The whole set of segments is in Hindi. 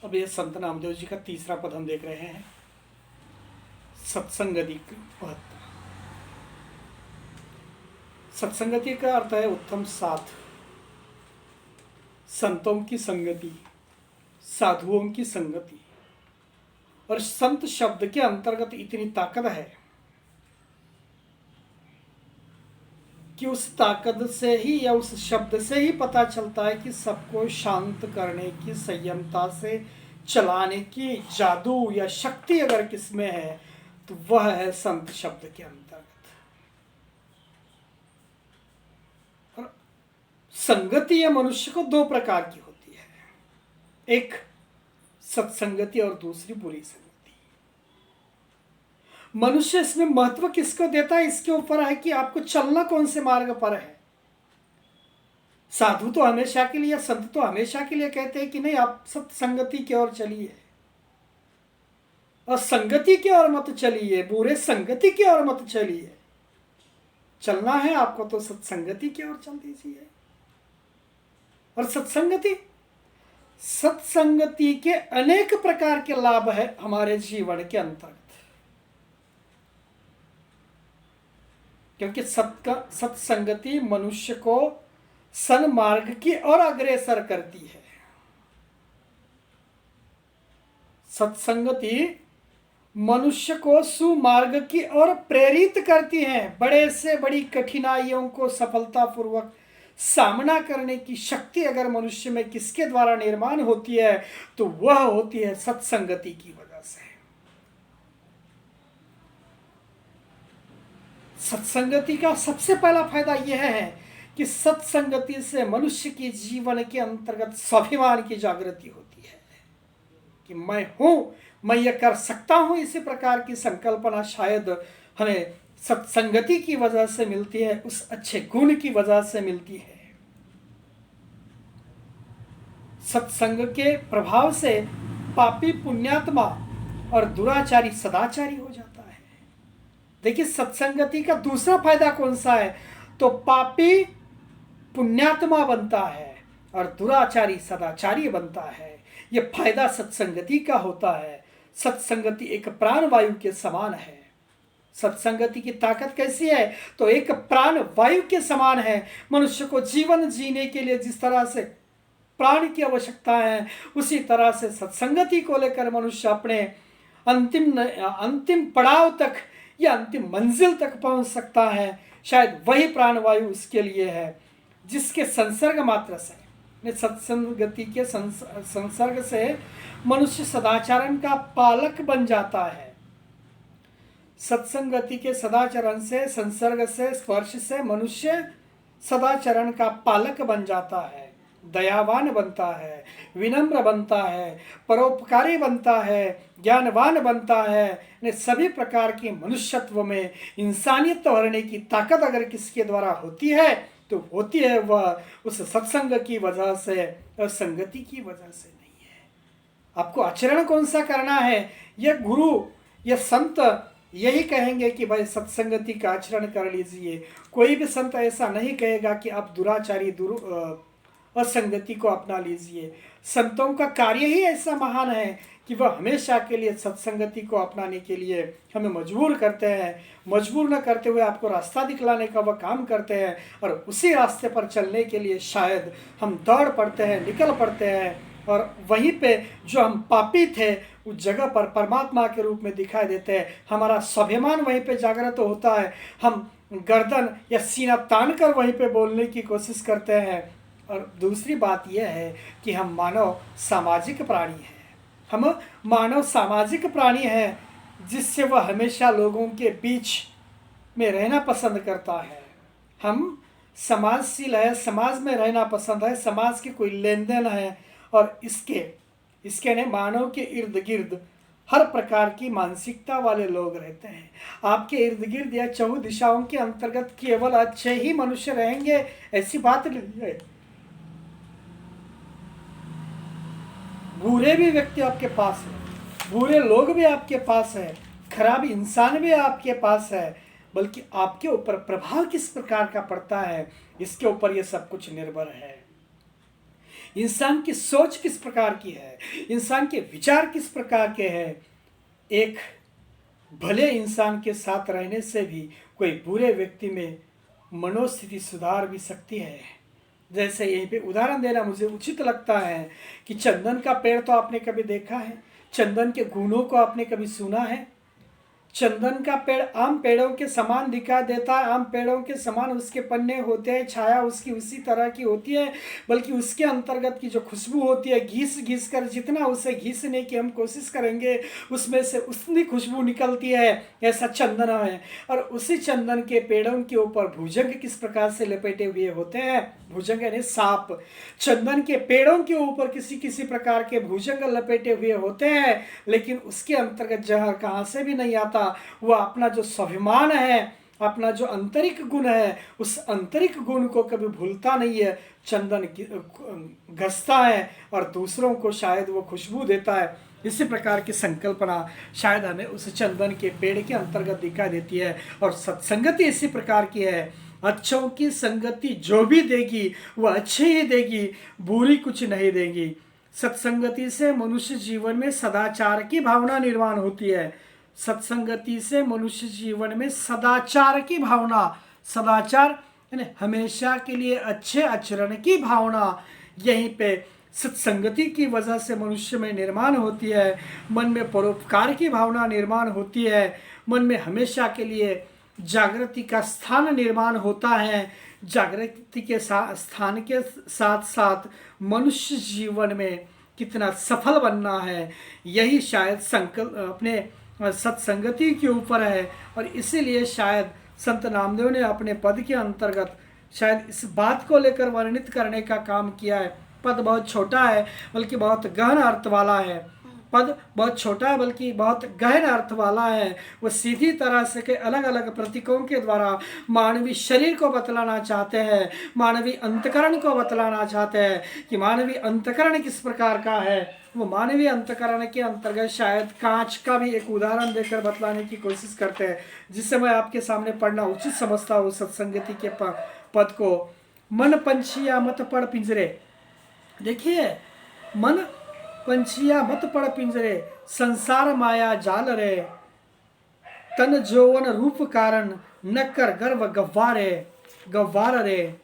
अब ये संत नामदेव जी का तीसरा पद हम देख रहे हैं, सत्संगति महत्व। सत्संगति का अर्थ है उत्तम साथ, संतों की संगति, साधुओं की संगति। और संत शब्द के अंतर्गत इतनी ताकत है कि उस ताकत से ही या उस शब्द से ही पता चलता है कि सबको शांत करने की, संयमता से चलाने की जादू या शक्ति अगर किसमें है तो वह है संत शब्द के अंतर्गत। और संगति या मनुष्य को दो प्रकार की होती है, एक सत्संगति और दूसरी बुरी संगति। मनुष्य इसमें महत्व किसको देता है, इसके ऊपर है कि आपको चलना कौन से मार्ग पर है। साधु तो हमेशा के लिए, संत तो हमेशा के लिए कहते हैं कि नहीं आप सत्संगति की ओर चलिए और संगति की ओर मत चलिए, बुरे संगति की ओर मत चलिए। चलना है आपको तो सत्संगति की ओर चल दीजिए। और सत्संगति के अनेक प्रकार के लाभ है हमारे जीवन के अंतर्गत, क्योंकि सत्संगति मनुष्य को सन्मार्ग की ओर अग्रसर करती है। सत्संगति मनुष्य को सुमार्ग की ओर प्रेरित करती है। बड़े से बड़ी कठिनाइयों को सफलतापूर्वक सामना करने की शक्ति अगर मनुष्य में किसके द्वारा निर्माण होती है तो वह होती है सत्संगति की वजह से। सत्संगति का सबसे पहला फायदा यह है कि सत्संगति से मनुष्य के जीवन के अंतर्गत स्वाभिमान की जागृति होती है कि मैं हूं, मैं यह कर सकता हूं। इसी प्रकार की संकल्पना शायद हमें सत्संगति की वजह से मिलती है, उस अच्छे गुण की वजह से मिलती है। सत्संग के प्रभाव से पापी पुण्यात्मा और दुराचारी सदाचारी हो जाता है। देखिए सत्संगति का दूसरा फायदा कौन सा है, तो पापी पुण्यात्मा बनता है और दुराचारी सदाचारी बनता है। यह फायदा सत्संगति का होता है। सत्संगति एक प्राण वायु के समान है। सत्संगति की ताकत कैसी है, तो एक प्राण वायु के समान है। मनुष्य को जीवन जीने के लिए जिस तरह से प्राण की आवश्यकता है, उसी तरह से सत्संगति को लेकर मनुष्य अपने अंतिम पड़ाव तक या अंतिम मंजिल तक पहुंच सकता है। शायद वही प्राणवायु उसके लिए है जिसके संसर्ग मात्र से, सत्संगति के संसर्ग से मनुष्य सदाचरण का पालक बन जाता है। सत्संगति के सदाचरण से, संसर्ग से, स्पर्श से मनुष्य सदाचरण का पालक बन जाता है, दयावान बनता है, विनम्र बनता है, परोपकारी बनता है, ज्ञानवान बनता है। सभी प्रकार के मनुष्यत्व में इंसानियत भरने की ताकत अगर किसके द्वारा होती है तो होती है वह उस सत्संग की वजह से और संगति की वजह से नहीं है। आपको आचरण कौन सा करना है, यह गुरु यह संत यही कहेंगे कि भाई सत्संगति का आचरण कर लीजिए। कोई भी संत ऐसा नहीं कहेगा कि आप दुराचारी असंगति को अपना लीजिए। संतों का कार्य ही ऐसा महान है कि वह हमेशा के लिए सत्संगति को अपनाने के लिए हमें मजबूर करते हैं। मजबूर न करते हुए आपको रास्ता दिखलाने का वह काम करते हैं और उसी रास्ते पर चलने के लिए शायद हम दौड़ पड़ते हैं, निकल पड़ते हैं और वहीं पे जो हम पापी थे उस जगह पर परमात्मा के रूप में दिखाई देते हैं। हमारा स्वाभिमान वहीं पे जागृत होता है। हम गर्दन या सीना तान कर वहीं पे बोलने की कोशिश करते हैं। और दूसरी बात यह है कि हम मानव सामाजिक प्राणी हैं। हम मानव सामाजिक प्राणी हैं जिससे वह हमेशा लोगों के बीच में रहना पसंद करता है। हम समाजशील है, समाज में रहना पसंद है, समाज के कोई लेन देन है और इसके ने मानव के इर्द गिर्द हर प्रकार की मानसिकता वाले लोग रहते हैं। आपके इर्द गिर्द या चहु दिशाओं के अंतर्गत केवल अच्छे ही मनुष्य रहेंगे ऐसी बात नहीं है। बुरे भी व्यक्ति आपके पास है, बुरे लोग भी आपके पास है, खराब इंसान भी आपके पास है, बल्कि आपके ऊपर प्रभाव किस प्रकार का पड़ता है इसके ऊपर यह सब कुछ निर्भर है। इंसान की सोच किस प्रकार की है, इंसान के विचार किस प्रकार के हैं। एक भले इंसान के साथ रहने से भी कोई बुरे व्यक्ति में मनोस्थिति सुधार भी सकती है। जैसे यहीं पे उदाहरण देना मुझे उचित लगता है कि चंदन का पेड़ तो आपने कभी देखा है, चंदन के गुणों को आपने कभी सुना है। चंदन का पेड़ आम पेड़ों के समान दिखाई देता है, आम पेड़ों के समान उसके पन्ने होते हैं, छाया उसकी उसी तरह की होती है, बल्कि उसके अंतर्गत की जो खुशबू होती है, घिस घिस कर जितना उसे घिसने की हम कोशिश करेंगे उसमें से उतनी खुशबू निकलती है। ऐसा चंदन है। और उसी चंदन के पेड़ों के ऊपर भुजंग किस प्रकार से लपेटे हुए होते हैं, भुजंग यानी सांप। चंदन के पेड़ों के ऊपर किसी किसी प्रकार के भुजंग लपेटे हुए होते हैं, लेकिन उसके अंतर्गत जहर कहाँ से भी नहीं आता। वह अपना जो स्वाभिमान है, अपना जो आंतरिक गुण है, उस आंतरिक गुण को कभी भूलता नहीं है। चंदन घसता है और दूसरों को शायद वो खुशबू देता है। इसी प्रकार की संकल्पना शायद हमें उस चंदन के पेड़ के अंतर्गत दिखाई देती है। और सत्संगति इसी प्रकार की है। अच्छों की संगति जो भी देगी वह अच्छी ही देगी, बुरी कुछ नहीं देगी। सत्संगति से मनुष्य जीवन में सदाचार की भावना निर्माण होती है। सत्संगति से मनुष्य जीवन में सदाचार की भावना, सदाचार यानी हमेशा के लिए अच्छे आचरण की भावना, यहीं पे सत्संगति की वजह से मनुष्य में निर्माण होती है। मन में परोपकार की भावना निर्माण होती है। मन में हमेशा के लिए जागृति का स्थान निर्माण होता है। जागृति के स्थान के साथ साथ मनुष्य जीवन में कितना सफल बनना है, यही शायद संकल्प अपने सत्संगति के ऊपर है। और इसीलिए शायद संत नामदेव ने अपने पद के अंतर्गत शायद इस बात को लेकर वर्णित करने का काम किया है। पद बहुत छोटा है बल्कि बहुत गहन अर्थ वाला है। पद बहुत छोटा है बल्कि बहुत गहन अर्थ वाला है। वो सीधी तरह से के अलग अलग प्रतीकों के द्वारा मानवीय शरीर को बतलाना चाहते हैं, मानवीय अंतकरण को बतलाना चाहते हैं कि मानवीय अंतकरण किस प्रकार का है। वो मानवीय अंतकरण के अंतर्गत शायद कांच का भी एक उदाहरण देकर बतलाने की कोशिश करते हैं, जिससे मैं आपके सामने पढ़ना उचित समझता हूँ सत्संगति के पद को। मन पंछिया मत पड़ पिंजरे। देखिए, मन पंछिया मत पड़ पिंजरे, संसार माया जाल रे, तन जौवन रूप कारण न कर गर्व गव्वार रे।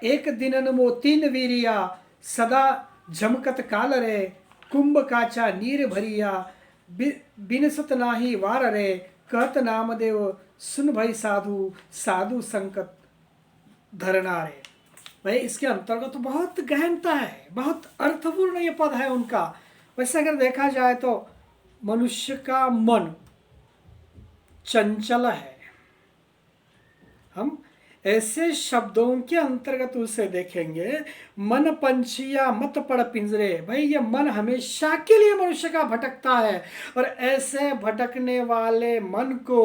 एक दिनन मोतीन वीरिया सदा झमकत काल रे, कुंभ काचा नीर भरिया बिनसत नाही वार रे। कहत नामदेव सुन भई साधु साधु संकट धरना रे। भाई इसके अंतर्गत तो बहुत गहनता है, बहुत अर्थपूर्ण ये पद है उनका। वैसे अगर देखा जाए तो मनुष्य का मन चंचल है। हम ऐसे शब्दों के अंतर्गत उसे देखेंगे, मन पंछिया मत पड़ पिंजरे। भाई ये मन हमेशा के लिए मनुष्य का भटकता है, और ऐसे भटकने वाले मन को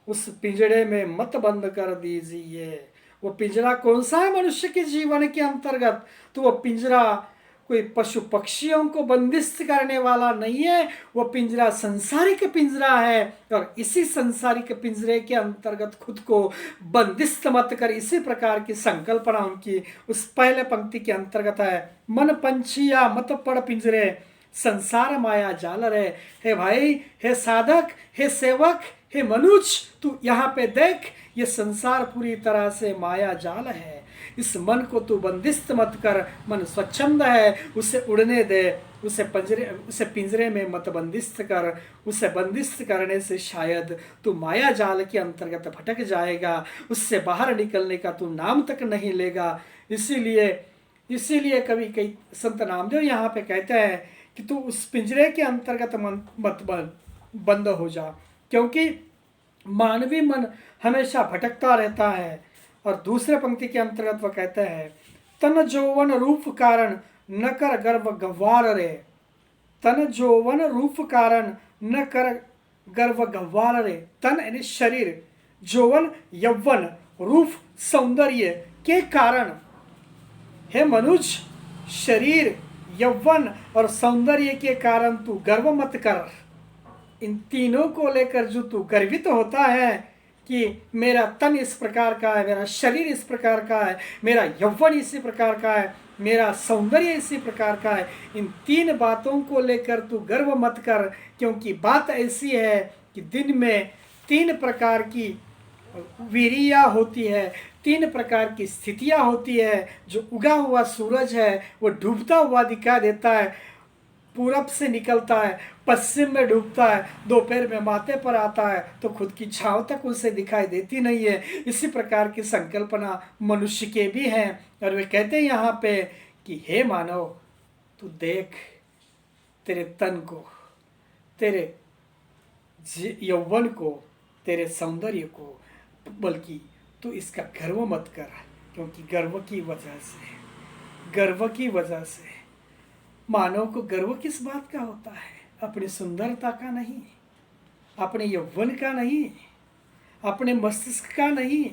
उस पिंजड़े में मत बंद कर दीजिए। वो पिंजरा कौन सा है मनुष्य के जीवन के अंतर्गत? तो वो पिंजरा कोई पशु पक्षियों को बंदिस्त करने वाला नहीं है। वो पिंजरा संसारिक पिंजरा है, और इसी संसारिक पिंजरे के अंतर्गत खुद को बंदिस्त मत कर, इसी प्रकार की संकल्पना उनकी उस पहले पंक्ति के अंतर्गत है। मन पंछिया मत पड़ पिंजरे, संसार माया जाल रे। हे भाई, हे साधक, हे सेवक, हे मनुष्य, तू यहाँ पे देख, ये संसार पूरी तरह से माया जाल है। इस मन को तू बंदिस्त मत कर। मन स्वच्छंद है, उसे उड़ने दे, उसे पिंजरे में मत बंदिस्त कर। उसे बंदिस्त करने से शायद तू माया जाल के अंतर्गत भटक जाएगा, उससे बाहर निकलने का तू नाम तक नहीं लेगा। इसीलिए कभी कई संत नामदेव यहाँ पे कहते हैं कि तू उस पिंजरे के अंतर्गत मत बंद हो जा, क्योंकि मानवीय मन हमेशा भटकता रहता है। और दूसरे पंक्ति के अंतर्गत वह कहते हैं, तन जौवन रूप कारण न कर गर्व गव्वार रे। तन जौवन रूप कारण न कर गर्व गव्वार रे। तन यानी शरीर, जौवन यौवन, रूप सौंदर्य के कारण। हे मनुष्य, शरीर, यौवन और सौंदर्य के कारण तू गर्व मत कर। इन तीनों को लेकर जो तू गर्वित होता है कि मेरा तन इस प्रकार का है, मेरा शरीर इस प्रकार का है, मेरा यौवन इसी प्रकार का है, मेरा सौंदर्य इसी प्रकार का है। इन 3 बातों को लेकर तू गर्व मत कर, क्योंकि बात ऐसी है कि दिन में 3 प्रकार की वीरिया होती है, 3 प्रकार की स्थितियां होती है। जो उगा हुआ सूरज है वो डूबता हुआ दिखाई देता है, पूरब से निकलता है, पश्चिम में डूबता है, दोपहर में माथे पर आता है तो खुद की छांव तक उसे दिखाई देती नहीं है। इसी प्रकार की संकल्पना मनुष्य के भी हैं। और वे कहते हैं यहाँ पे कि हे मानव, तू देख तेरे तन को, तेरे यौवन को, तेरे सौंदर्य को, बल्कि तू इसका गर्व मत कर, क्योंकि गर्व की वजह से मानव को गर्व किस बात का होता है? अपनी सुंदरता का नहीं, अपने यौवन का नहीं, अपने मस्तिष्क का नहीं।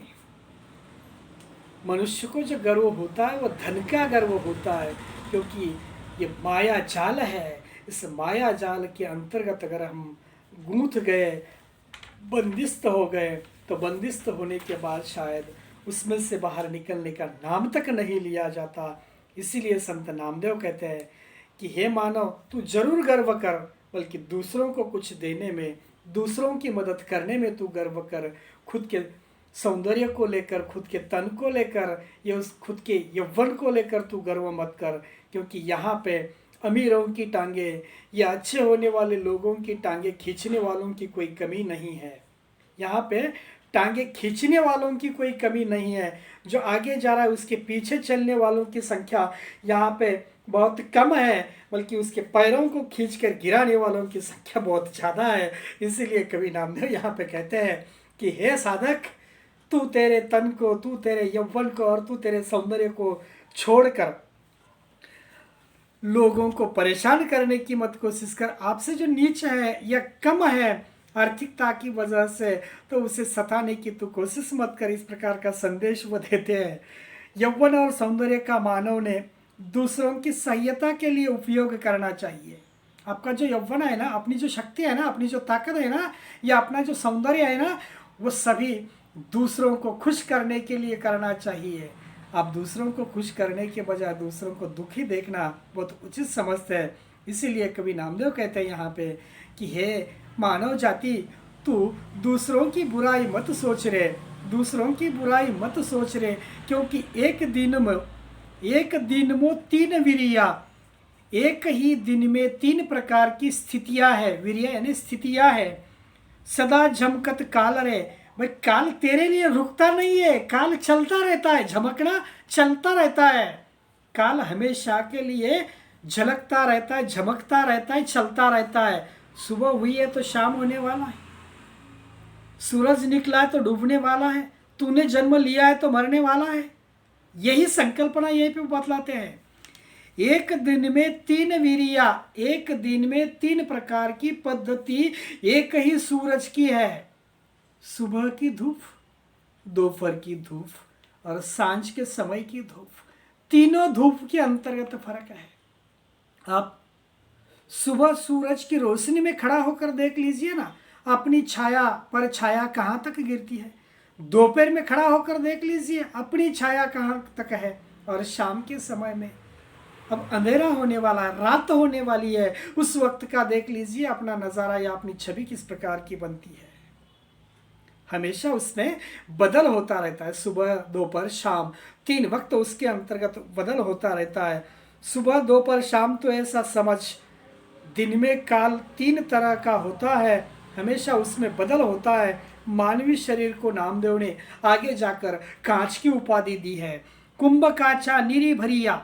मनुष्य को जो गर्व होता है वो धन का गर्व होता है, क्योंकि ये माया जाल है। इस माया जाल के अंतर्गत अगर हम गूंथ गए, बंदिस्त हो गए, तो बंदिस्त होने के बाद शायद उसमें से बाहर निकलने का नाम तक नहीं लिया जाता। इसीलिए संत नामदेव कहते हैं कि हे मानव, तू जरूर गर्व कर, बल्कि दूसरों को कुछ देने में, दूसरों की मदद करने में तू गर्व कर। खुद के सौंदर्य को लेकर, खुद के तन को लेकर, या उस खुद के यौवन को लेकर तू गर्व मत कर, क्योंकि यहाँ पे अमीरों की टांगे या अच्छे होने वाले लोगों की टांगे खींचने वालों की कोई कमी नहीं है। यहाँ पे टांगे खींचने वालों की कोई कमी नहीं है। जो आगे जा रहा है उसके पीछे चलने वालों की संख्या यहाँ पे बहुत कम है, बल्कि उसके पैरों को खींचकर गिराने वालों की संख्या बहुत ज़्यादा है। इसीलिए कवि नामदेव यहाँ पे कहते हैं कि हे साधक, तू तेरे तन को, तू तेरे यौवन को और तू तेरे सौंदर्य को छोड़कर लोगों को परेशान करने की मत कोशिश कर। आपसे जो नीच है या कम है आर्थिकता की वजह से, तो उसे सताने की तो कोशिश मत कर। इस प्रकार का संदेश वो देते हैं। यौवन और सौंदर्य का मानव ने दूसरों की सहायता के लिए उपयोग करना चाहिए। आपका जो यौवन है ना, अपनी जो शक्ति है ना, अपनी जो ताकत है ना, या अपना जो सौंदर्य है ना, वो सभी दूसरों को खुश करने के लिए करना चाहिए। आप दूसरों को खुश करने के बजाय दूसरों को दुखी देखना बहुत उचित समझते हैं। इसीलिए कवि नामदेव कहते हैं यहाँ पे कि हे मानव जाति, तू दूसरों की बुराई मत सोच रे, दूसरों की बुराई मत सोच रे, क्योंकि एक दिन में 3 वीरिया, एक ही दिन में 3 प्रकार की स्थितियां है। वीरिया यानी स्थितियां है। सदा झमकत काल रे, भाई काल तेरे लिए रुकता नहीं है, काल चलता रहता है, झमकना चलता रहता है। काल हमेशा के लिए झलकता रहता है, झमकता रहता है, चलता रहता है। सुबह हुई है तो शाम होने वाला है, सूरज निकला है तो डूबने वाला है, तूने जन्म लिया है तो मरने वाला है। यही संकल्पना यहीं पे बतलाते हैं। एक दिन में 3 वीरिया, एक दिन में 3 प्रकार की पद्धति एक ही सूरज की है। सुबह की धूप, दोपहर की धूप और सांझ के समय की धूप। तीनों धूप के अंतर्गत फर्क है। आप सुबह सूरज की रोशनी में खड़ा होकर देख लीजिए ना, अपनी छाया पर छाया कहाँ तक गिरती है। दोपहर में खड़ा होकर देख लीजिए, अपनी छाया कहाँ तक है। और शाम के समय में अब अंधेरा होने वाला है, रात होने वाली है, उस वक्त का देख लीजिए अपना नज़ारा या अपनी छवि किस प्रकार की बनती है। हमेशा उसमें बदल होता रहता है। सुबह दोपहर शाम 3 वक्त उसके अंतर्गत बदल होता रहता है। सुबह दोपहर शाम तो ऐसा समझ, दिन में काल 3 तरह का होता है, हमेशा उसमें बदल होता है। मानवीय शरीर को नामदेव ने आगे जाकर कांच की उपाधि दी है। कुंभ काचा निरी भरिया,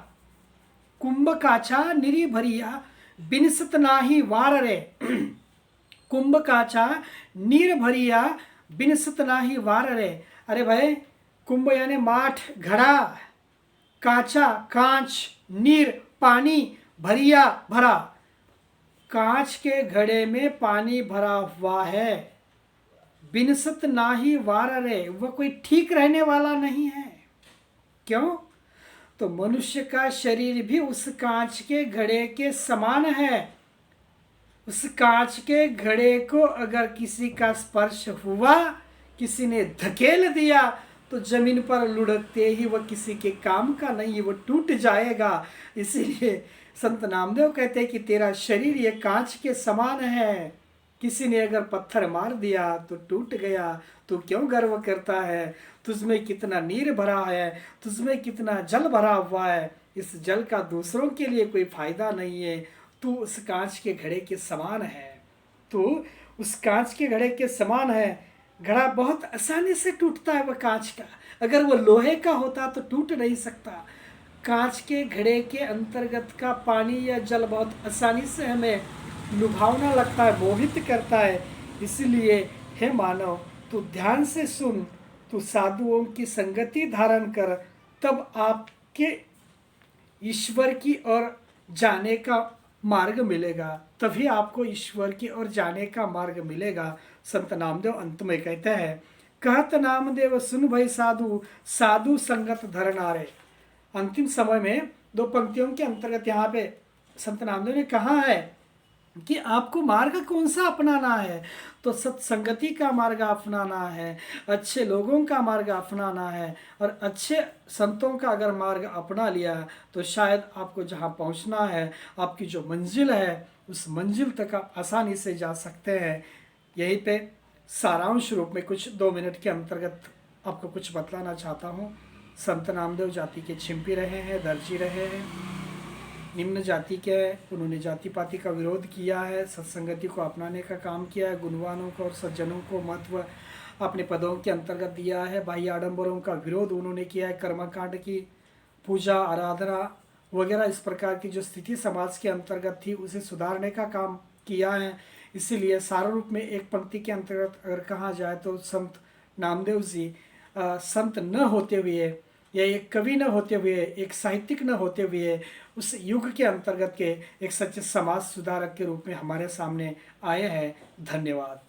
कुंभ काचा निरी भरिया, बिनसत नाही वार रे। कुंभ काचा नीर भरिया, बिनसत नाही वार रे। अरे भाई, कुंभ यानी माठ, घड़ा, काचा कांच, नीर पानी, भरिया भरा, कांच के घड़े में पानी भरा हुआ है। बिनसत नाही वार रे, वह कोई ठीक रहने वाला नहीं है। क्यों? तो मनुष्य का शरीर भी उस कांच के घड़े के समान है। उस कांच के घड़े को अगर किसी का स्पर्श हुआ, किसी ने धकेल दिया, तो तो जमीन पर लुढ़कते ही वह किसी के काम का नहीं, वो टूट जाएगा। इसीलिए संत नामदेव कहते हैं कि तेरा शरीर ये कांच के समान है, किसी ने अगर पत्थर मार दिया तो टूट गया, तू क्यों गर्व करता है? तुझमें कितना नीर भरा है, तुझमें कितना जल भरा हुआ है, इस जल का दूसरों के लिए कोई फायदा नहीं है। तू उस कांच के घड़े के समान है, तू उस कांच के घड़े के समान है। घड़ा बहुत आसानी से टूटता है वह कांच का, अगर वो लोहे का होता तो टूट नहीं सकता। कांच के घड़े के अंतर्गत का पानी या जल बहुत आसानी से हमें लुभावना लगता है, मोहित करता है। इसलिए हे मानव, तू ध्यान से सुन, तू साधुओं की संगति धारण कर, तब आपके ईश्वर की ओर जाने का मार्ग मिलेगा, तभी आपको ईश्वर की ओर जाने का मार्ग मिलेगा। संत नामदेव अंत में कहते हैं, कहत नामदेव सुन भई साधु, साधु संगत धरनारे। अंतिम समय में दो पंक्तियों के अंतर्गत यहाँ पे संत नामदेव ने कहा है कि आपको मार्ग कौन सा अपनाना है, तो सत्संगति का मार्ग अपनाना है, अच्छे लोगों का मार्ग अपनाना है। और अच्छे संतों का अगर मार्ग अपना लिया तो शायद आपको जहाँ पहुँचना है, आपकी जो मंजिल है, उस मंजिल तक आप आसानी से जा सकते हैं। यहीं पे सारांश रूप में कुछ 2 मिनट के अंतर्गत आपको कुछ बतलाना चाहता हूँ। संत नामदेव जाति के छिंपी रहे हैं, दर्जी रहे हैं, निम्न जाति के, उन्होंने जाति पाति का विरोध किया है, सत्संगति को अपनाने का काम किया है, गुणवानों को और सज्जनों को महत्व अपने पदों के अंतर्गत दिया है, बाह्य आडंबरों का विरोध उन्होंने किया है, कर्मकांड की पूजा आराधना वगैरह इस प्रकार की जो स्थिति समाज के अंतर्गत थी उसे सुधारने का काम किया है। इसीलिए सार रूप में एक पंक्ति के अंतर्गत अगर कहा जाए तो संत नामदेव जी संत न होते हुए या एक कवि न होते हुए, एक साहित्यिक न होते हुए, उस युग के अंतर्गत के एक सच्चे समाज सुधारक के रूप में हमारे सामने आए हैं। धन्यवाद।